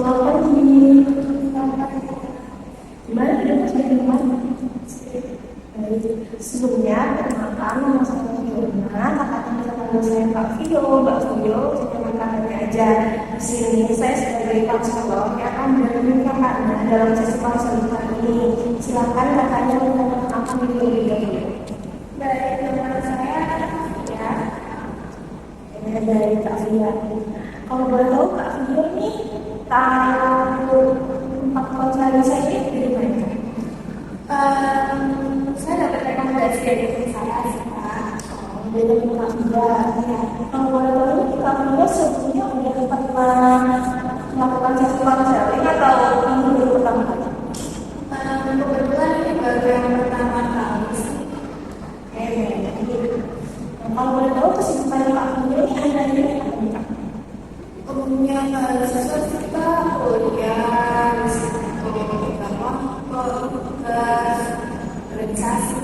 Selamat pagi. Gimana udah pas di rumah? Baik. Sebelumnya, perkenalkan nama saya Fiona. Kakaknya bisa panggil saya Kak Vio, Mbak Vio, jangan kakaknya aja. Di sini saya sebagai konselor yang akan mendampingi kakaknya dalam sesi konseling kali ini. Silakan kakaknya memperkenalkan diri lebih dahulu. Baik, nama saya Kak Via. Dari Kak Via. Kalau boleh tahu Kak Via nih tahu tempat konseling saya ini dari mana? Saya dapat rekomendasi dari teman saya sih Kak. Dari Kak Via. Kalau boleh tahu Kak Via sebelumnya udah pernah melakukan sesi konseling atau ini baru pertama kali? Kebetulan ini baru yang pertama kali sih. Kalau boleh tahu kesibukan Kak Via ini ada di mana? Umumnya mahasiswa kita kuliah, tugas, organisasi,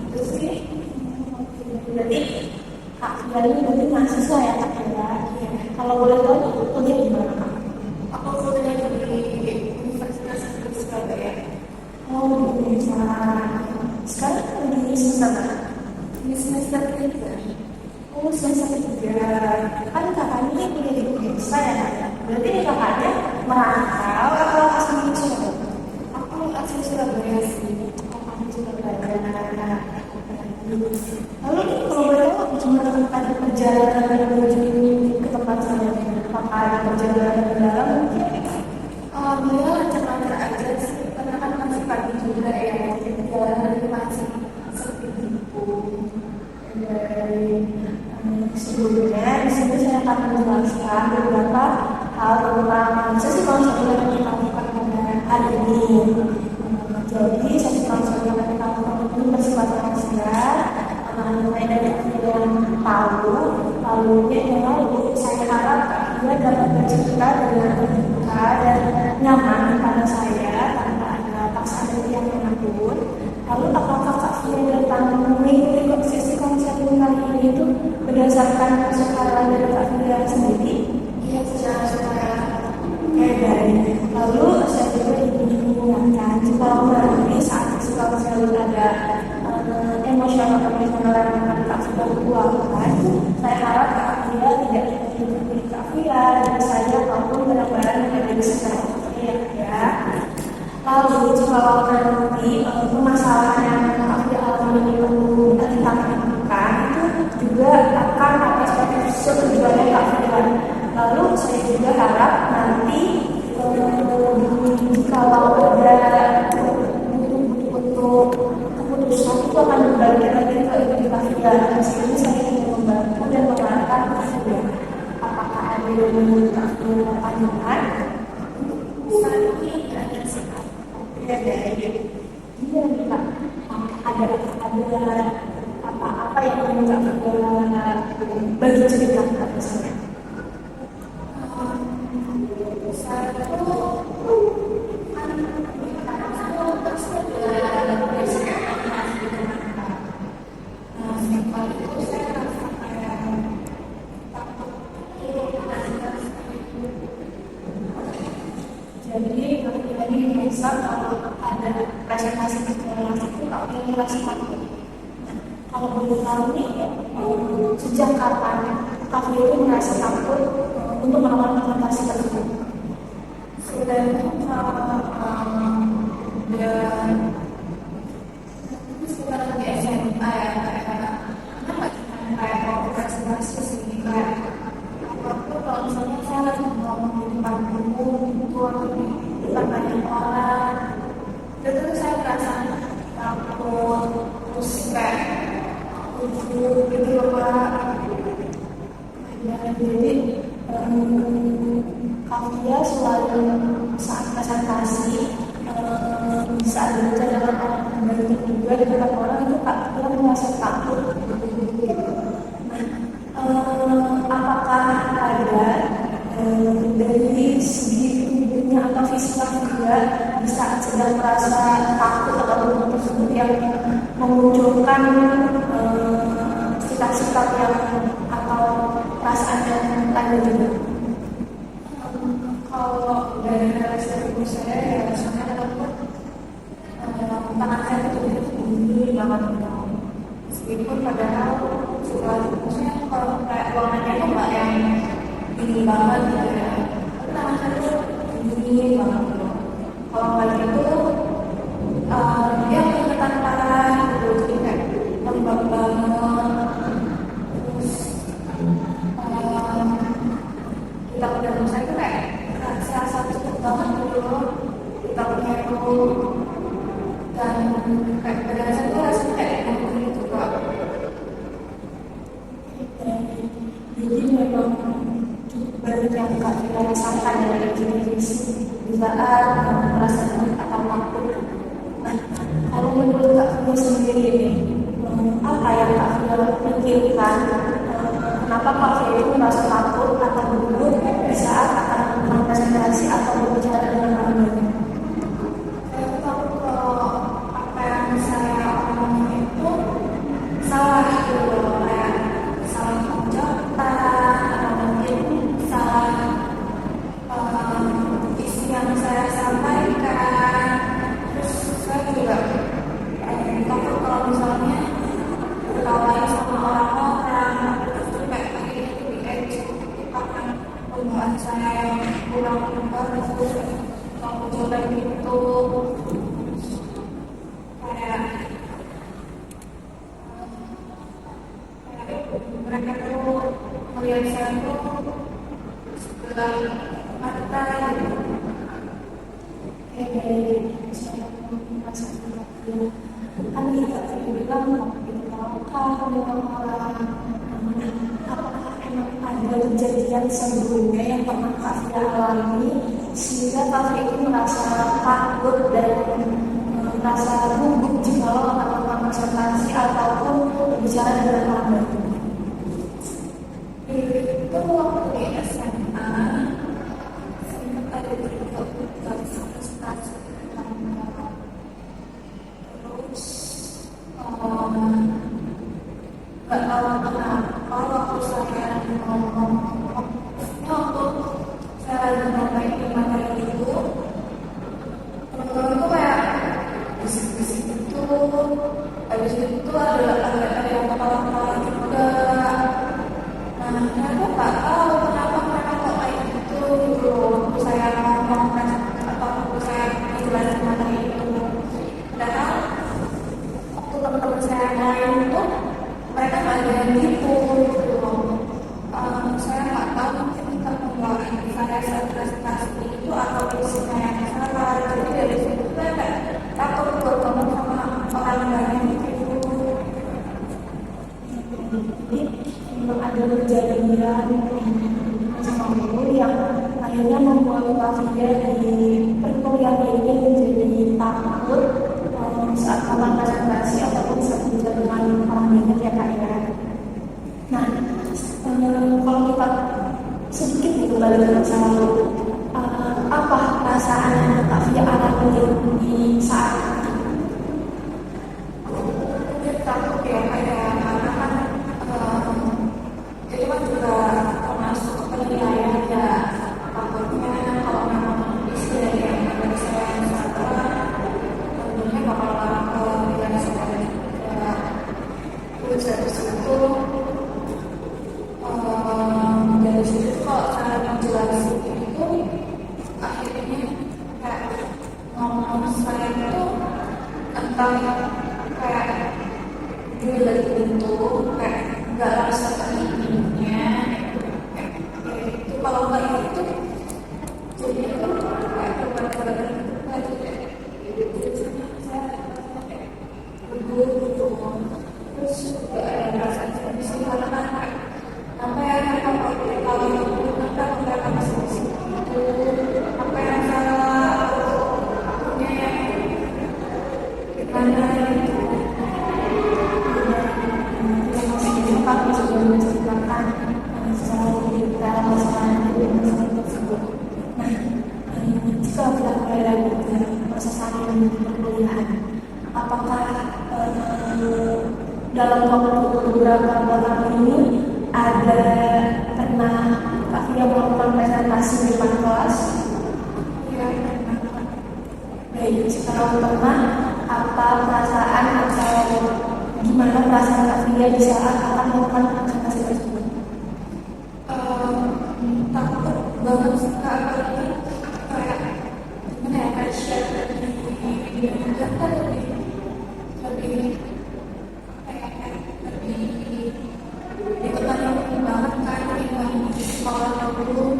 itu sih. Berarti Kak Via ini berarti mahasiswa ya Kak Via? Kalau boleh tahu kuliah di mana Kak? Aku kuliah di Universitas Surabaya. Oh, di sana. Sekarang di semester mana? Di semester 3. Oh, semester 3. Kan kakaknya kuliah di Indonesia ya Kak? Berarti kakaknya merantau atau asli Surabaya? Aku asli Surabaya sih. Aku Surabaya. Lalu kalau boleh tahu gimana ada perjalanan menuju ke tempat saya? Apakah ada perjalanan dalam mungkin? Beliau lancar-lancar aja sih, karena kan masih pagi juga ya, jadi perjalanan masih seperti itu. Sebelumnya di sini saya akan menjelaskan beberapa hal tentang sesi konseling yang kita lakukan pada hari ini. Jadi sesi konseling yang kita lakukan ini bersifat rahasia. Mulai dari yang tahu, lalu yang lalu saya harap dia dapat bercerita dengan terbuka dan nyaman pada saya tanpa ada paksaan yang manapun. Lalu apakah Kak Via datang mengikuti sesi konseling kali ini itu berdasarkan kesukaan dari Kak Via sendiri? Iya, secara sukarela. Baik. Lalu saya juga ingin mengingatkan jika nanti saat sesi konseling ada emosional yang akan Kak Via luapkan, saya harap Kak Via tidak mengikuti Kak Via dan saya maupun barang-barang yang ada di sekitar ya. Lalu jika nanti permasalahan yang Kak Via alami itu ditangani itu juga akan ada setujuannya Kak Via. Lalu saya juga harap nanti kalau ada untuk keputusan itu akan berbagi lagi ke ibu Kak Via. Di sini saya ingin membantu dan mengarahkan Kak Via. Apakah ada yang ingin Kak Via pertanyakan? Saat ini ada sekat. Iya, Kak. Ada apa yang ingin Kak Via bagi cerita pada saya? Jadi ini bisa kalau ada presentasi itu kalau ini masih takut. Kalau boleh tahu nih, sejak kapan Kak Via itu merasa takut untuk melakukan presentasi tersebut? Sudah sekitar di SMA ya, kayak mau presentasi sih kayak waktu kalau misalnya saya lagi ngomong di depan umum itu di depan banyak orang, itu saya merasa takut, terus kayak lucu gitu loh Pak. Jadi Kak Via selalu saat presentasi bisa berbicara dengan orang banyak juga di depan orang itu Kak Via merasa takut. Apakah ada dari segi tubuhnya atau fisiknya juga bisa sedang merasa takut atau tersebut yang memunculkan sikap-sikap yang atau perasaan yang tanda juga? Kalau dari relasi ibu saya ya rasanya takut tangan saya itu tinggi banget gitu. Meskipun padahal maksudnya kalau kayak ruangannya itu nggak yang tinggi banget gitu ya, tapi tangan saya itu tinggi banget gitu. Kalau nggak gitu dia kelihatan parah gitu, jadi kayak lembab banget. Terus kita udah saya itu kayak rasa cepet banget gitu loh. Kita punya itu dan kayak badan saya tuh rasanya kayak gini juga. Jadi memang banyak yang kita rasakan dari jenis di saat merasa atau waktu. Nah, kalau menurut Kak Fia sendiri nih, apa yang Kak Fia pikirkan? Kenapa Kak Fia itu merasa takut atau gugup di saat akan presentasi atau berbicara dengan orang banyak? Saya takut kalau apa yang saya omongin itu salah gitu, kayak salah ucapan atau mungkin salah isi yang saya sampaikan. Terus saya juga takut kalau misalnya ketawain sama orang-orang, terus kayak akhirnya itu diedukkan pembuat saya yang kurang bagus, kalau coba gitu kayak mereka tuh melihat saya tuh sebelah mata gitu. Kayak saya merasa takut. Kan kita bilang kalau dengan orang, apakah emang ada kejadian sebelumnya yang pernah Kak Fia alami sehingga Kak Fia itu merasa takut dan merasa gugup jika akan melakukan presentasi ataupun berbicara dengan orang baru? Itu waktu di SMA sempat ada berikut presentasi terus nggak tahu kenapa waktu saya ngomong waktu saya lagi ngomongin materi itu teman-teman tuh kayak bisik-bisik gitu. Habis itu ada yang kepala-kepala juga. Nah, saya tuh nggak tahu kenapa mereka kok kayak gitu gitu. Waktu saya ngomong atau waktu saya ngejelasin materi itu, padahal waktu teman-teman saya lain itu mereka nggak ada yang gitu. Saya nggak tahu mungkin kita membawain saya saat presentasi itu atau isinya yang salah. Jadi dari situ saya kayak takut buat ngomong sama orang lain gitu. Jadi memang ada kejadian sama guru yang akhirnya membuat Kak Fia di perkuliahan ini menjadi takut saat kapan presentasi ataupun saat berbicara dengan orang banyak ya Kak ya. Nah, kalau kita sedikit kembali ke masa lalu, apa perasaan yang Kak Fia alami di saat itu? Mungkin takut ya kayak karena kan itu kan juga termasuk penilaian ya, takutnya kalau memang isi dari yang dari saya yang salah tentunya bakal nilai saya juga. Terus dari situ dari situ kalau cara menjelaskan itu akhirnya kayak ngomong saya itu entah kayak gila gitu, kayak nggak rasa keininya itu kalau nggak itu jadi itu kayak berbalik lagi biasanya saya kayak begitu. Terus juga ada rasa di sini karena apa yang mereka kalau mereka masih di situ, apa yang salah punya yang gimana itu yang masih dibuka sudah menceritakan secara detail masalah tersebut. Nah, jika kita kembali lagi ke masa saat perkuliahan, apakah dalam waktu beberapa bulan ini ada pernah Kak Fia melakukan presentasi presentasi di depan kelas. Ya, baik, sekarang teman, apa perasaan atau gimana perasaan Kak Fia di saat akan melakukan presentasi tersebut? Takut banget sih Kak, apalagi kayak gimana ya, kayak share di video juga kan lebih kayak lebih ditekankan banget kan dibanding di sekolah dulu,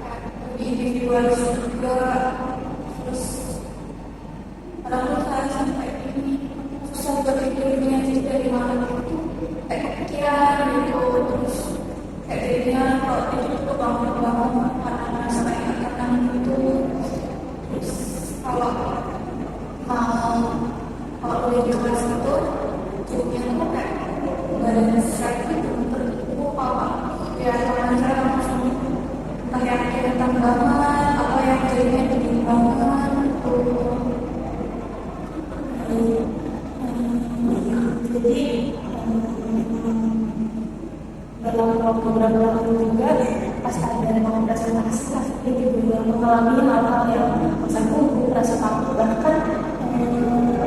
kayak lebih individualis juga. Terus padahal saya sampai ini susah berpikirnya sih dari mana itu kayak kepikiran gitu. Terus kayak jadinya kalau itu tuh bangun karena sampai ingatan itu. Terus kalau lebih di kelas itu jadinya tuh kayak badan saya itu tertutup kalau ya teman saya langsung entah yang kelihatan banget apa yang jadinya begini banget gitu. Jadi dalam beberapa waktu juga pas ada mau presentasi pasti juga mengalami hal-hal yang masa tunggu, rasa takut, bahkan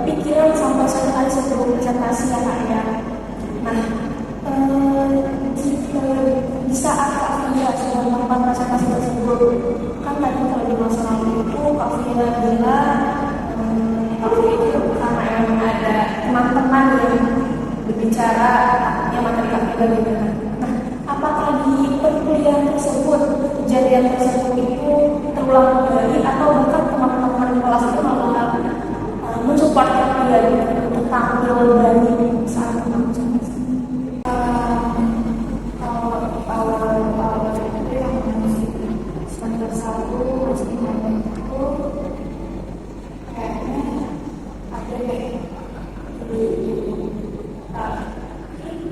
pikiran sampai satu kali sebelum presentasi ya Kak ya. Nah, jika di saat Kak Fia sedang melakukan presentasi tersebut, kan tadi kalau di masa lalu itu Kak Fia bilang Kak Fia itu karena emang ada teman-teman yang berbicara, takutnya materi Kak Fia bagaimana. Nah, apakah di perkuliahan tersebut kejadian tersebut itu terulang kembali atau bahkan teman-teman kelas itu malah mensupport Kak Fia untuk tampil dari saat mengajar? Awal itu yang masih semester 1 masih itu kayaknya ada yang tapi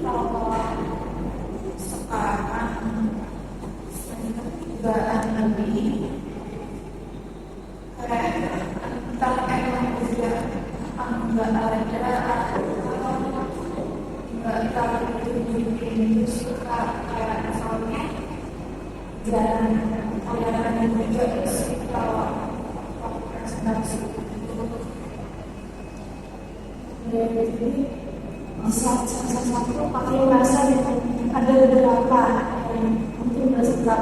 kalau sekarang semester 3-an lebih kayak entah emang udah nggak ada nggak terlalu bikin suka kayak misalnya dan aliran juga sih kalau presentasi itu. Jadi di saat satu pakai merasa ada beberapa yang mungkin bersikap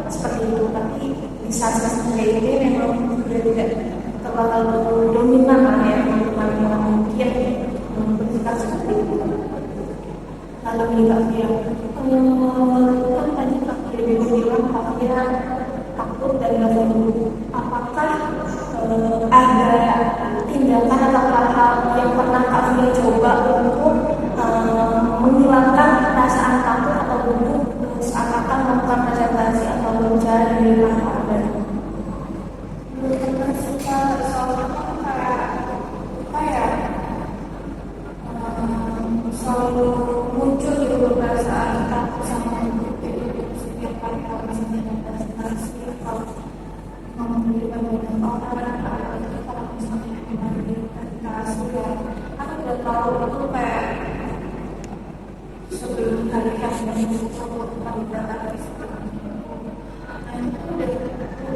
seperti itu, tapi di saat sendiri ini memang sudah tidak terlalu dominan lah ya teman-teman yang mungkin bersikap seperti itu. Lalu nih Kak Fia, kan tadi Kak Fia bilang Kak Fia takut dan nggak tahu apakah ada tindakan atau hal-hal yang pernah Kak Fia coba untuk menghilangkan perasaan takut atau gugup saat akan melakukan presentasi atau berbicara di depan kader? Menurut saya soalnya kayak apa ya, selalu muncul gitu perasaan takut sama setiap kali kalau misalnya presentasi atau memberikan banyak orang atau kalau misalnya memberikan presentasi ya aku udah tahu itu kayak sebelum hari itu kali berangkat dari sekolah. Nah itu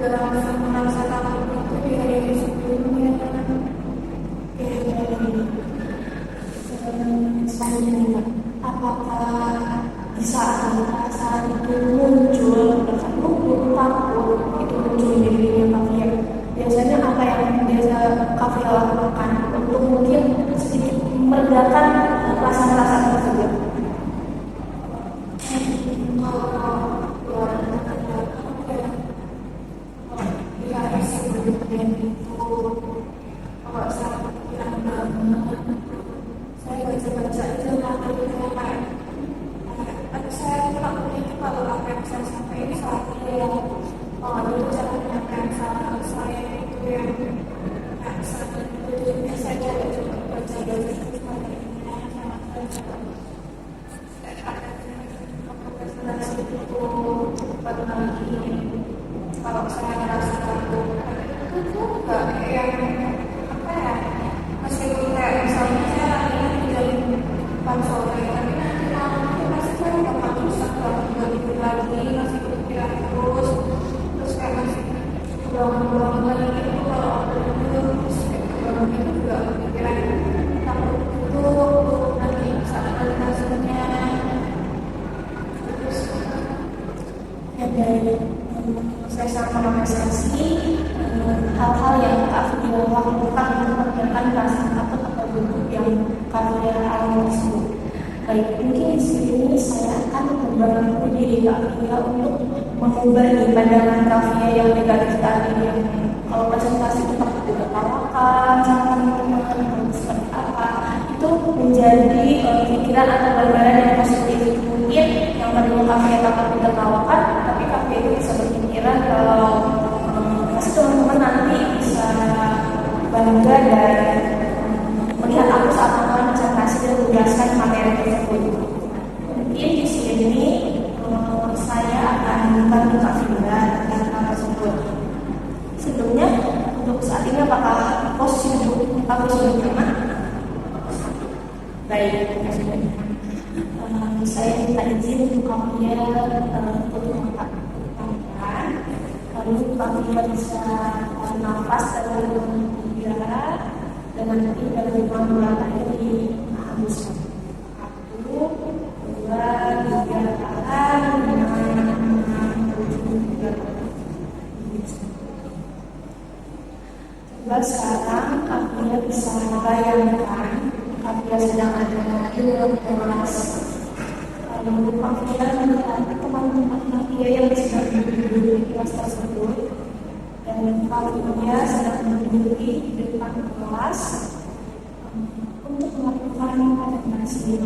udah langsung merasa takut itu di hari sebelumnya. Selanjutnya, apakah di saat perasaan itu muncul, takut itu muncul di dirinya Kak Fia? Biasanya apa yang biasa Kak Fia lakukan untuk mungkin sedikit meredakan perasaan-perasaan tersebut? Kalau saya pikiran banget, saya baca-baca itu kayak saya tidak punya kalau apa yang saya sampaikan ini salah yang itu cara menyampaikan salah saya itu yang nggak salah itu saya coba baca terus materinya sama saya ada presentasi itu pada lagi kalau saya merasa takut itu enggak ruangan itu kalau aku itu ruangan itu juga pikiran takut itu nanti saat hasilnya terus Ya, dari saya sama organisasi, hal-hal yang Kak Fia lakukan untuk menghilangkan rasa takut atau gugup yang Kak Fia alami tersebut. Baik, mungkin di sini saya akan membantu diri Kak Fia untuk mengubah pandangan Kak Fia yang negatif tadi, yang kalau presentasi itu takut ditertawakan sama teman-teman seperti apa, itu menjadi pikiran atau gambaran yang positif. Mungkin yang tadinya Kak Fia takut ditertawakan, tapi Kak Fia itu bisa berpikiran kalau pasti teman-teman nanti bisa bangga dan melihat aku saat melakukan presentasi dan menjelaskan materi tersebut. Mungkin di sini saya akan membantu Kak Fia tentang hal tersebut. Sebelumnya, untuk saat ini apakah posisi duduk aku sudah nyaman? Baik, terima kasih banyak. Saya minta izin untuk Kak Fia untuk mengatakan, lalu Kak Fia bisa nafas dari udara dengan nanti dari pelan-pelan dihembuskan. 1, 2, 3, tahan, 7, 8. Coba sekarang Kak Fia bisa bayangkan Kak Fia sedang ada di dalam kelas. Lalu Kak Fia melihat teman-teman Kak Fia yang sedang duduk di kelas tersebut, dan Kak Fia sedang menduduki di depan kelas untuk melakukan presentasi.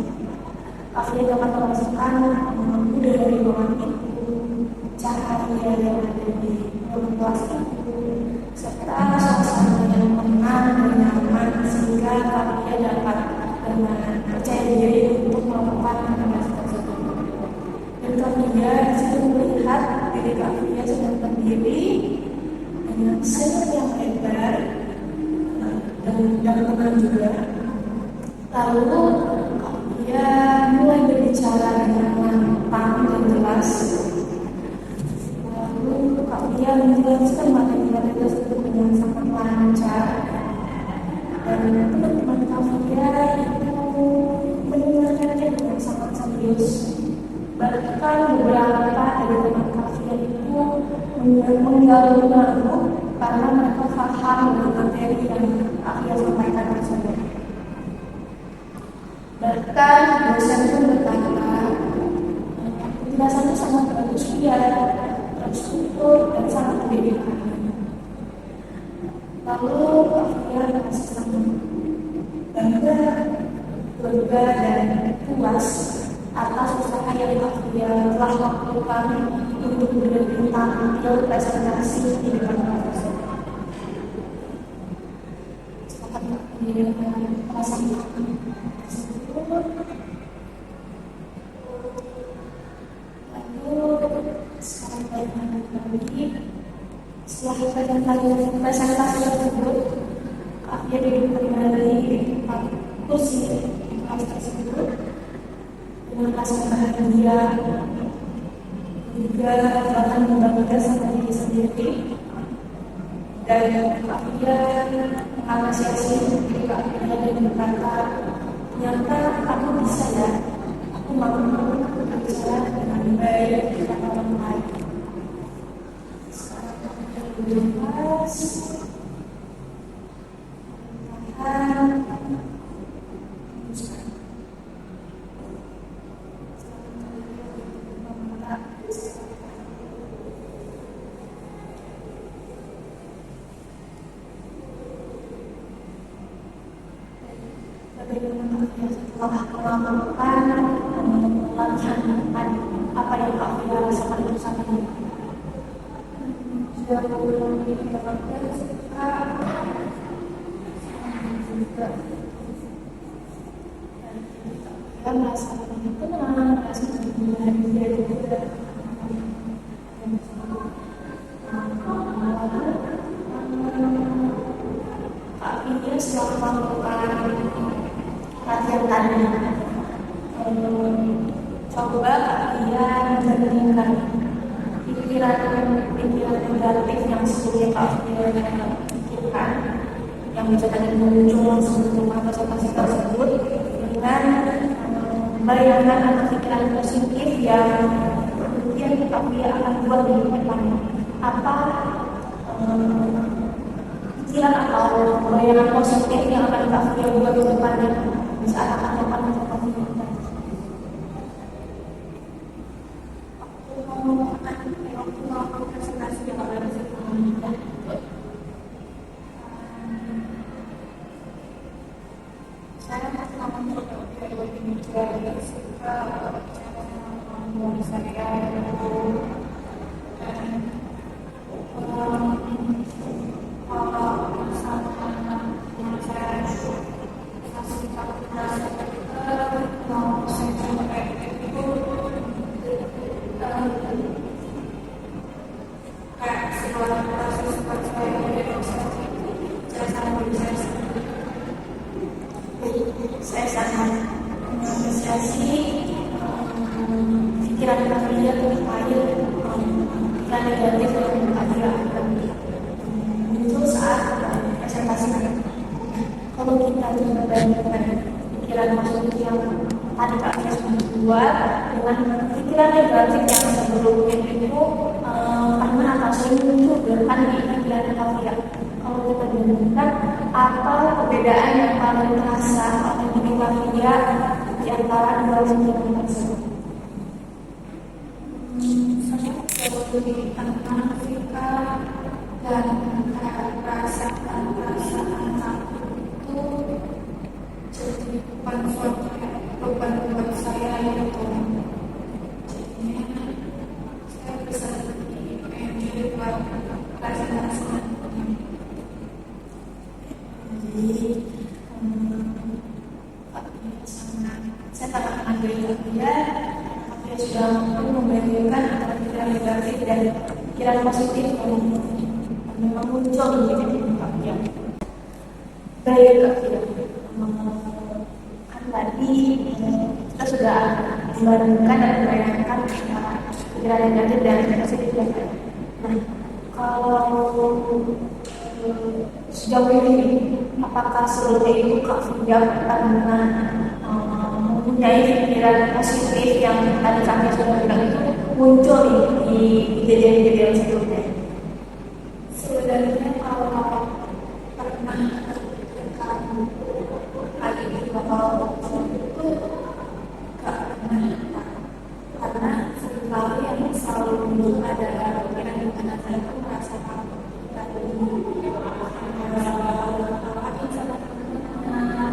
Kak Fia dapat merasakan udara di ruangan itu, cahaya yang ada di ruang kelas itu, serta suasana yang tenang dan nyaman sehingga Kak Fia dapat dengan percaya diri untuk melakukan presentasi tersebut. Dan Kak Fia disitu melihat diri Kak Fia sedang berdiri dengan senyum yang lebar dan tenang juga. Lalu Kak Fia mulai berbicara dengan lantang dan jelas. Lalu Kak Fia menjelaskan materi tersebut dengan sangat lancar, dan teman-teman Kak Fia itu mendengarkannya dengan sangat serius. Bahkan beberapa dari teman Kak Fia itu mengganggu karena mereka paham dengan materi yang Kak Fia sampaikan tersebut. Bahkan dosen pun berkata, penjelasannya sangat bagus ya, terstruktur dan sangat mendidik. Lalu Kak Fia merasa sangat bangga, lega dan puas atas usaha yang Kak Fia telah lakukan untuk menjadi tampil presentasi di depan kelas. Sangat menjadi perasaan tersebut. Lalu sekarang lagi setelah presentasi tersebut, Kak Fia duduk kembali di tempat kursi kelas tersebut dengan rasa bahagia, juga bahkan membangga sama diri sendiri. Dan Kak Fia mengapresiasi diri Kak Fia dan berkata, ternyata aku bisa ya, aku mampu berbicara dengan baik dengan orang lain. Sekarang Kak Fia bebas, tahan, hembuskan. Setelah melakukan latihan tadi, apa yang Kak Fia rasakan untuk saat ini? sudah pulang di Jakarta sekitar juga Kita merasa tenang, merasa bahagia juga. Kak Fia setelah melakukan latihan tadi, coba Kak Fia menjadikan pikiran pikiran negatif yang sebelumnya Kak Firda pikirkan, yang bisa tadi muncul sebelum presentasi tersebut, dengan bayangan atau pikiran positif yang kemudian Kak Firda akan buat di depannya. Apa pikiran atau bayangan positif yang akan Kak Firda buat di depannya saat akan melakukan presentasi? Saya pernah mencoba saya suka saya itu saya sangat mengapresiasi pikiran kalian terkait pikiran negatif yang kalian akan muncul saat presentasi. Kalau kita coba bandingkan pikiran positif yang tadi kalian sudah buat dengan pikiran negatif yang sebelumnya itu pernah atau sering muncul kan di pikiran kalian. Kalau kita bandingkan, apa perbedaan yang paling terasa atau dimiliki di antara dua pikiran tersebut? saya jauh lebih tenang ketika dan perasaan itu jadi bukan suatu beban buat saya itu. Jadinya saya bisa lebih enjoy buat perasaan. Jadi, saya sangat menghargai dia sudah membayangkan antara pikiran negatif dan pikiran positif yang memang muncul di diri dia. Baik, kan tadi kita sudah membandingkan dan membayangkan pikiran negatif dan positif. Nah, kalau sejauh ini, apakah sebelumnya itu Kak Firda pernah mempunyai pikiran positif yang tadi kami sudah bilang itu muncul di kejadian-kejadian sebelumnya? Sebenarnya kalau pernah tertekan hal ini bakal itu gak pernah, karena selalu yang selalu muncul adalah pikiran di mana saya pun merasa takut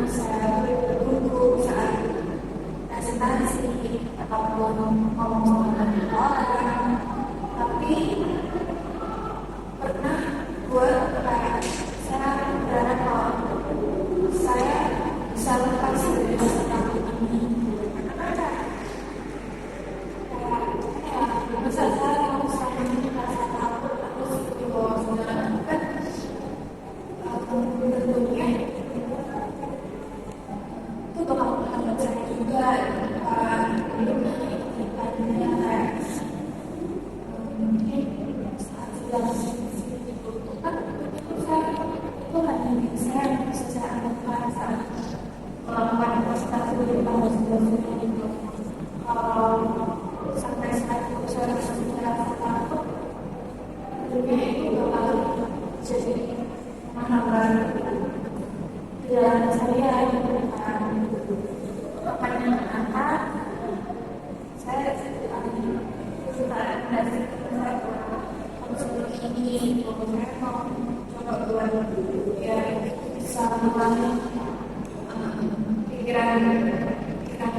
saya berguru saat presentasi ataupun ngomong dengan orang, tapi pernah buat kayak saya berharap kalau saya bisa lepas dari rasa takut ini. Misalnya kalau saya merasa takut terus di bawah saudara kan bentuknya itu bakal menghambat saya juga mungkin saat sedang dibutuhkan itu hanya bisa saya anggap saat melakukan investasi di tahun 2020. Kalau sampai saat itu saya merasa takut, dunia itu bakal jadi menghambat perjalanan saya ke depan. Makanya kenapa saya suka dari konselor ini, saya mau coba buat ya bisa mengulangi pikiran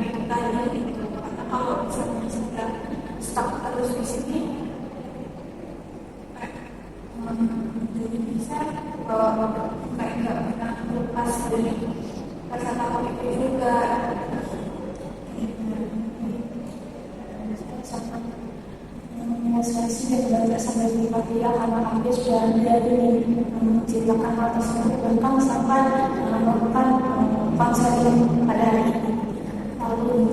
kita ini. Karena kalau misalnya sudah stuck terus di sini, jadi bisa kayak nggak pernah lepas dari rasa takut itu juga. Saya sangat mengapresiasi dan bangga sama diri dia karena dia sudah dari menciptakan hal tersebut tentang sampai melakukan konser pada hari ini. Lalu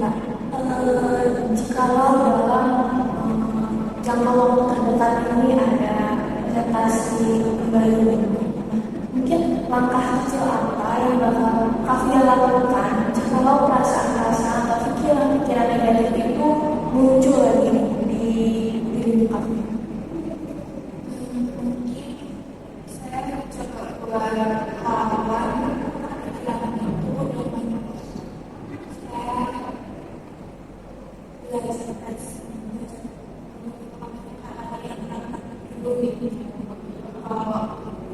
jikalau dalam jangka waktu terdekat ini ada relasi kembali. Mungkin langkah kecil apa yang bakal Kavia lakukan jikalau perasaan-perasaan atau pikiran-pikiran negatif itu muncul lagi di diri Kavia? Mungkin saya coba keluar halaman pikiran itu dengan saya belajar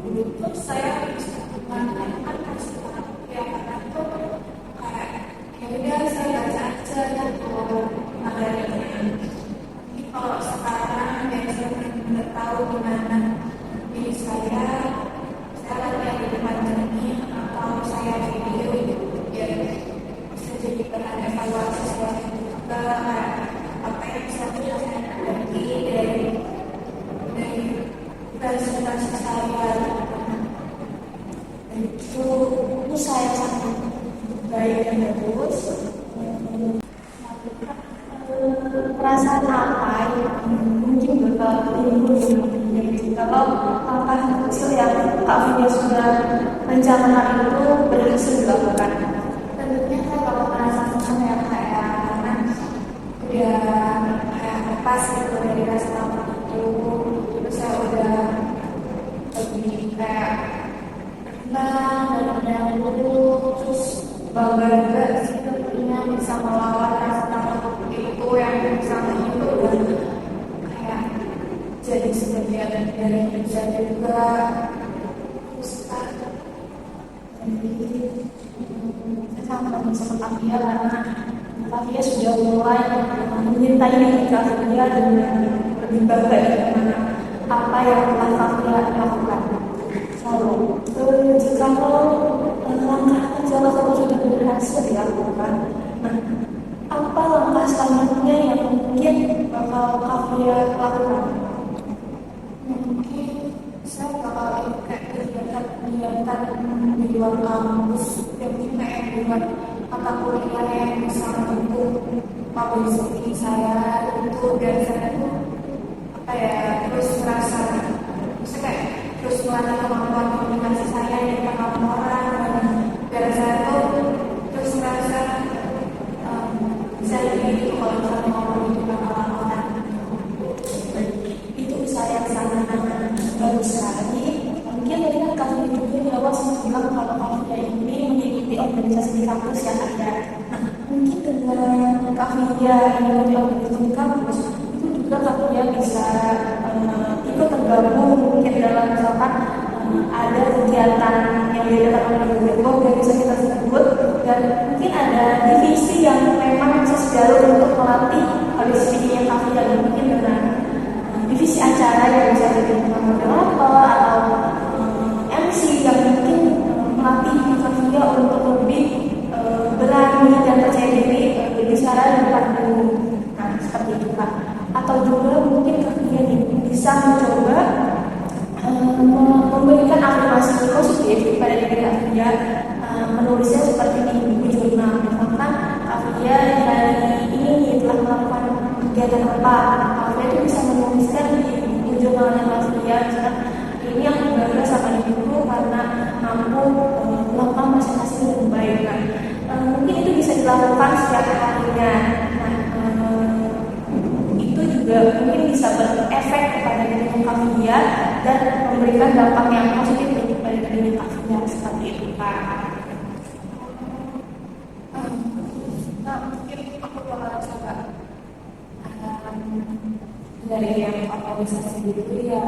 dulu tuh saya bisa menggunakan istilah ya karena tuh kayak ya udah saya baca aja gitu materinya. Tapi kalau sekarang yang saya benar-benar tahu gimana diri saya latihan di depan cermin atau saya video gitu ya bisa jadi bahan evaluasi saya juga apa yang bisa saya perbaiki dari presentasi saya. Itu saya sangat baik dan bagus. Perasaan apa yang mungkin bakal timbul kalau langkah kecil yang Kak Vidya sudah rencanakan itu berhasil dilakukan? Tentunya saya kalau merasa senang ya kayak karena udah kayak lepas gitu dari rasa takut itu, terus saya udah lebih kayak tenang dan dulu, terus bangga juga sih tentunya bisa melawan rasa takut itu yang sama itu dan kayak jadi sebagian dari hidup saya juga. Terus Saya sangat bersama Kavia karena Kavia sudah mulai menyintai diri Kavia dengan lebih bangga dengan apa yang telah Kavia lakukan. Lalu, jika langkah kecil tersebut sudah berhasil dilakukan, apa langkah selanjutnya yang mungkin bakal Kavia lakukan? mungkin saya bakal kayak kegiatan di luar kampus yang mungkin kayak buat mata kuliah yang bisa mendukung publicity saya itu biar saya tuh apa ya terus merasa bisa kayak terus melatih kemampuan komunikasi saya di depan orang dan biar saya tuh terus merasa bisa lebih kalau misalnya ngomong di depan orang-orang. Itu saya sangat bagus sekali. Mungkin tadi kan Kavia juga di awal sempat bilang kalau Kavia ini mengikuti organisasi di kampus yang ada. Nah, mungkin dengan Kavia mengikuti organisasi di kampus itu juga Kavia bisa ikut tergabung mungkin dalam misalkan ada kegiatan yang diadakan oleh organisasi tersebut dan mungkin ada divisi yang memang bisa sejalur untuk melatih disiplinya Kavia dan mungkin dengan divisi acara yang bisa jadi moderator atau MC yang mungkin melatih Kavia untuk lebih berani dan percaya diri berbicara di depan umum. Nah, seperti itu Kak. Atau juga mungkin Kavia bisa mencoba memberikan afirmasi positif pada diri Kavia, menulisnya seperti di buku jurnal. Misalkan Kavia dari ini telah melakukan kegiatan apa, Kavia itu bisa menuliskan di buku jurnalnya Kavia. Misalkan ini yang bangga sama ibuku karena mampu melakukan presentasi dengan baik kan. Mungkin itu bisa dilakukan setiap harinya. Nah, itu juga mungkin bisa berefek kepada diri Kavia dan memberikan dampak yang positif kepada diri Kavia seperti itu Pak. Mungkin aku bakal coba dari yang organisasi dulu ya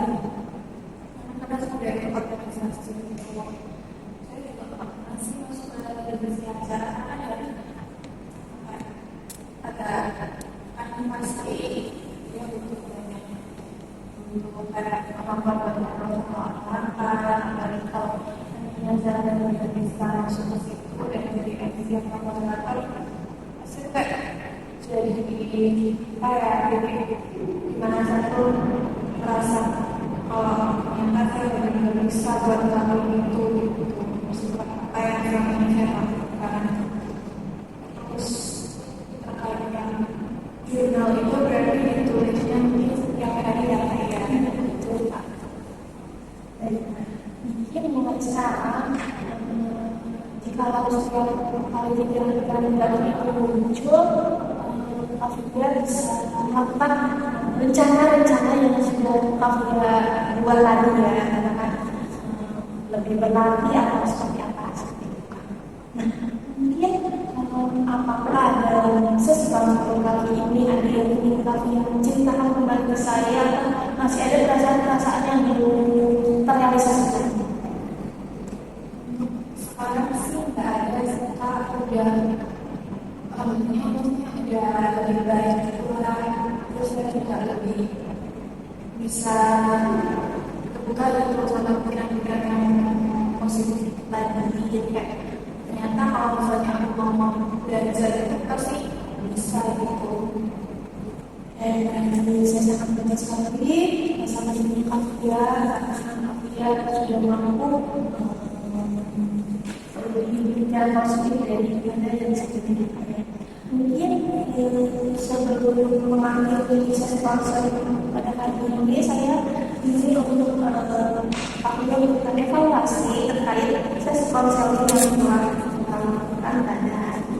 karena sudah yang organisasi itu saya juga masih masuk ke organisasi acara ada animasi yang untuk banyak untuk kayak kemampuan orang dari kalau acara dan bisa masuk ke situ dan jadi MC yang moderator pasti kayak jadi kayak gimana saya tuh merasa kalau ternyata saya benar-benar bisa buat ngelakuin itu gitu maksudnya apa yang selama ini saya lakukan. Terus terkait yang jurnal itu berarti ditulisnya mungkin setiap hari ya kayak gitu Pak. Mungkin mulai sekarang, jika setiap kali pikiran-pikiran baru itu muncul, Kafia bisa melakukan rencana-rencana yang sudah Kafia buat tadi ya, katakan lebih berlatih atau seperti apa. Nah, mungkin apakah dalam sesuatu kali ini ada yang ingin Kafia ceritakan kembali ke saya, masih ada perasaan-perasaan yang belum terrealisasikan? Sekarang sih nggak ada, sekarang udah maksudnya udah lebih baik pulang, terus saya juga lebih bisa terbuka gitu sama pikiran-pikiran yang positif lagi. Jadi kayak ternyata kalau misalnya aku ngomong belajar itu pasti bisa gitu. Dan saya sangat bangga sekali sama ibu Kafia, karena Kafia sudah mampu berbicara positif dari mana yang seperti ini. Mungkin sebelum mengakhiri sesi konser pada hari ini, saya ingin untuk Kafia memberikan evaluasi terkait sesi konser yang telah kita lakukan pada hari ini.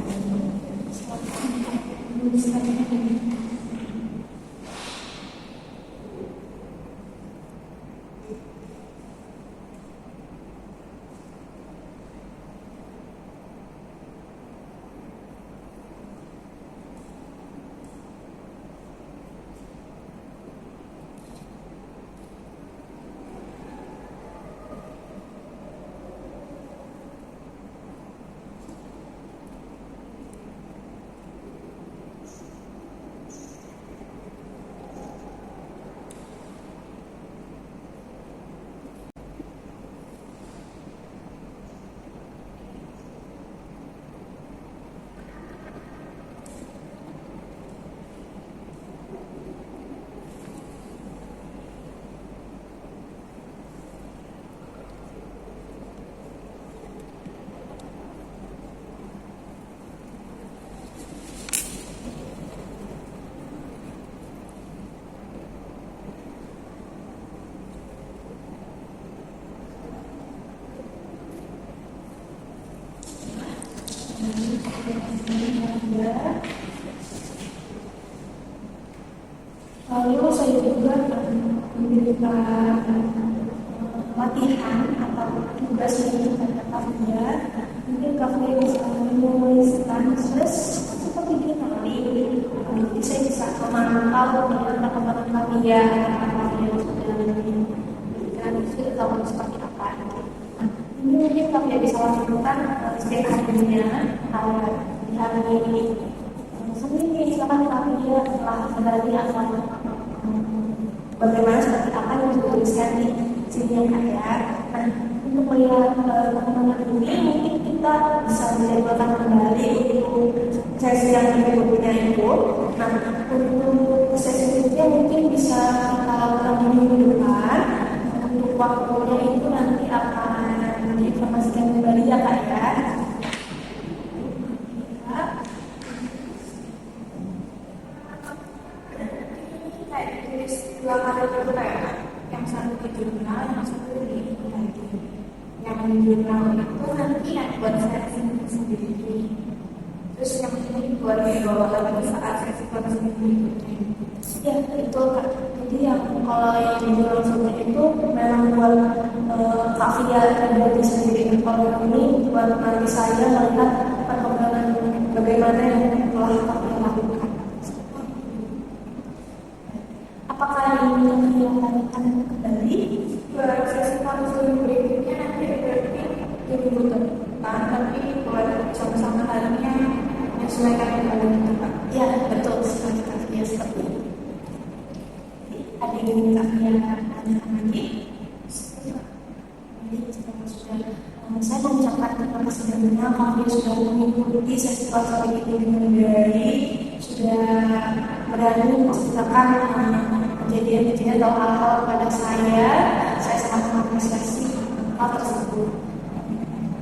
Lalu saya juga memberikan latihan atau tugas yang kepada Kafia. Mungkin Kafia bisa menuliskan seperti di hari. Jadi saya bisa memantau perkembangan Kafia, Kafia sudah memberikan atau seperti apa. Ini mungkin Kafia bisa lakukan setiap harinya di hari ini. Sebenarnya misalkan Kafia telah kembali akan bagaimana seperti apa yang dituliskan di sini yang ada. Nah, untuk melihat perkembangan ini mungkin kita bisa menjadwalkan kembali untuk sesi yang berikutnya itu. Nah, untuk sesi berikutnya mungkin bisa kita lakukan di minggu depan. Untuk waktunya itu nanti akan diinformasikan kembali ya Kak ya. Dua kali itu kayak yang satu di jurnal, yang satu di lagi. Yang di jurnal itu nanti yang buat sesi sendiri. Terus yang ini buat dibawa lagi saat sesi konseling berikutnya. Ya itu Kak. Jadi yang kalau yang di jurnal seperti itu memang buat Kafia pribadi sendiri. Kalau ini buat nanti saya melihat perkembangan bagaimana yang telah Kafia lakukan. Apakah ini yang akan kembali? Buat sesi konseling berikutnya nanti berarti di minggu depan, tapi buat sama-sama harinya menyesuaikan kembali gitu Pak. Ya betul sekali Kafia seperti itu. Ada yang ingin Kafia tanyakan lagi? Saya mengucapkan terima kasih banyak Kafia sudah mengikuti sesi konseling ini dengan baik, sudah berani menceritakan kejadian-kejadian atau hal-hal pada saya sangat mengapresiasi hal tersebut.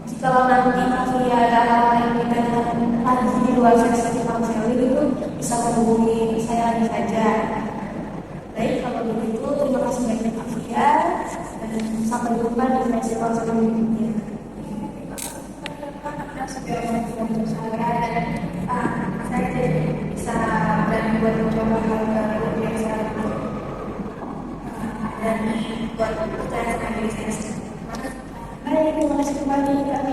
Jika nanti Kafia ada hal yang ditanyakan lagi di luar sesi konseling itu bisa menghubungi saya lagi saja. Baik, kalau begitu terima kasih banyak Kafia dan Sampai jumpa di sesi konseling berikutnya. Untuk saya dan saya jadi bisa berani buat mencoba hal baru yang saya dan buat percaya sama diri saya sendiri. Baik, terima kasih kembali. Kami